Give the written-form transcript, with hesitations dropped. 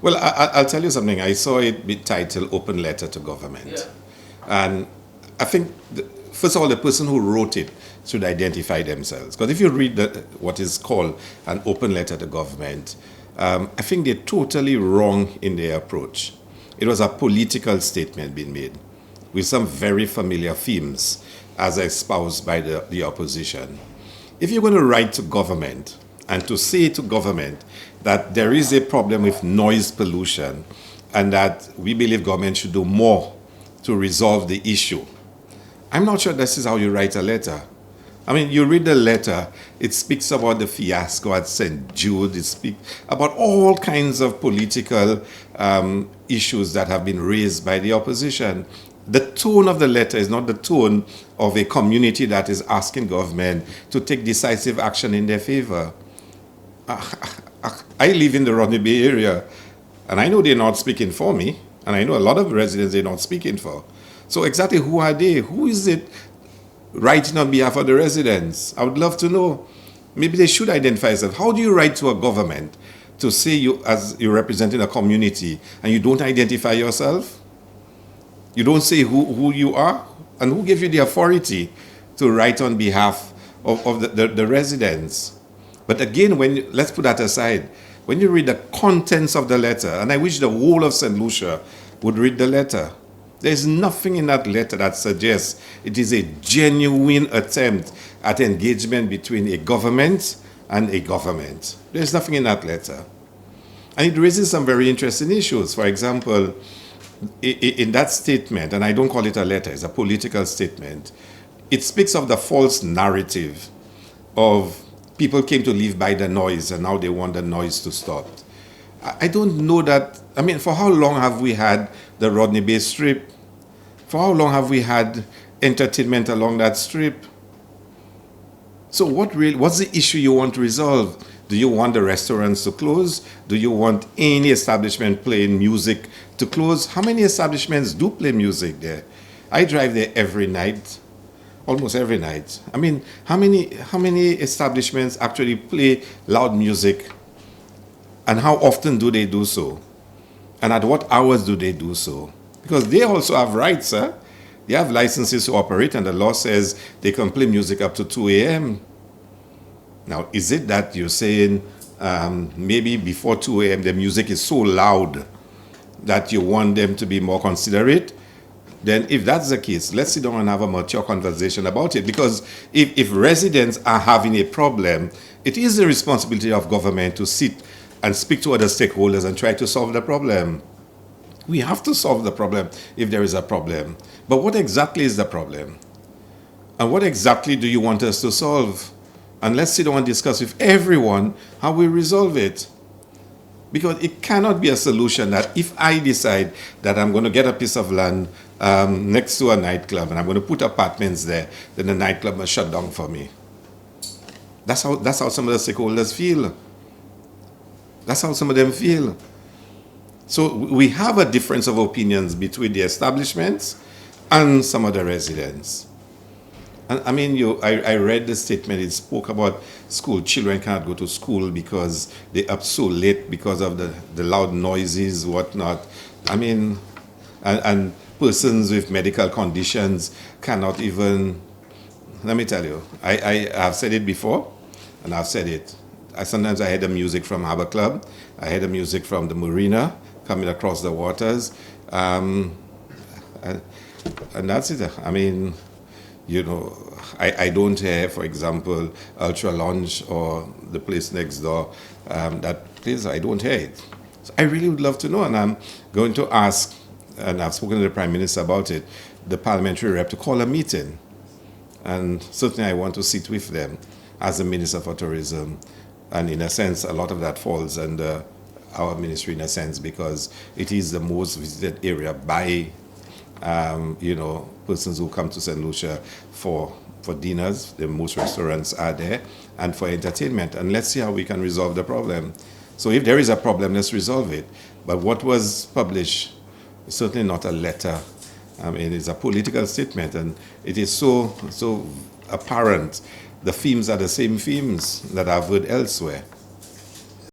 Well, I'll tell you something. I saw it be titled Open Letter to Government. Yeah. And I think, first of all, the person who wrote it should identify themselves. Because if you read what is called an open letter to government, I think they're totally wrong in their approach. It was a political statement being made with some very familiar themes as espoused by the opposition. If you're going to write to government and to say to government that there is a problem with noise pollution and that we believe government should do more to resolve the issue, I'm not sure this is how you write a letter. I mean, you read the letter, it speaks about the fiasco at St. Jude, it speaks about all kinds of political issues that have been raised by the opposition. The tone of the letter is not the tone of a community that is asking government to take decisive action in their favor. I live in the Rodney Bay area, and I know they're not speaking for me, and I know a lot of residents they're not speaking for. So exactly who are they? Who is it writing on behalf of the residents? I would love to know. Maybe they should identify themselves. How do you write to a government to say you as you're representing a community and you don't identify yourself? You don't say who you are? And who gave you the authority to write on behalf of the residents? But again, let's put that aside. When you read the contents of the letter, and I wish the whole of St. Lucia would read the letter, there's nothing in that letter that suggests it is a genuine attempt at engagement between a government and a government. There's nothing in that letter. And it raises some very interesting issues. For example, in that statement, and I don't call it a letter, it's a political statement, it speaks of the false narrative of people came to live by the noise and now they want the noise to stop. I don't know that. I mean, for how long have we had the Rodney Bay Strip? For how long have we had entertainment along that strip? So what's the issue you want to resolve? Do you want the restaurants to close? Do you want any establishment playing music to close? How many establishments do play music there? I drive there every night, almost every night. I mean, how many establishments actually play loud music? And how often do they do so? And at what hours do they do so? Because they also have rights, huh? They have licenses to operate, and the law says they can play music up to 2 a.m. Now, is it that you're saying maybe before 2 a.m. the music is so loud that you want them to be more considerate? Then if that's the case, let's sit down and have a mature conversation about it. Because if residents are having a problem, it is the responsibility of government to sit and speak to other stakeholders and try to solve the problem. We have to solve the problem if there is a problem. But what exactly is the problem? And what exactly do you want us to solve? And let's sit down and discuss with everyone how we resolve it. Because it cannot be a solution that if I decide that I'm going to get a piece of land next to a nightclub and I'm going to put apartments there, then the nightclub must shut down for me. That's how some of the stakeholders feel. That's how some of them feel. So we have a difference of opinions between the establishments and some of the residents. And I mean, I read the statement, it spoke about school. Children cannot go to school because they're up so late because of the loud noises, whatnot. I mean, and persons with medical conditions cannot even, let me tell you, I have said it before, and I've said it. Sometimes I hear the music from Harbour Club. I hear the music from the marina coming across the waters. And that's it. I mean, you know, I don't hear, for example, Ultra Lounge or the place next door. That place, I don't hear it. So I really would love to know, and I'm going to ask, and I've spoken to the Prime Minister about it, the parliamentary rep to call a meeting. And certainly I want to sit with them as the Minister for Tourism. And in a sense, a lot of that falls under our ministry in a sense because it is the most visited area by, persons who come to St. Lucia for dinners. The most restaurants are there, and for entertainment. And let's see how we can resolve the problem. So if there is a problem, let's resolve it. But what was published is certainly not a letter. I mean, it's a political statement, and it is so apparent. The themes are the same themes that I've heard elsewhere.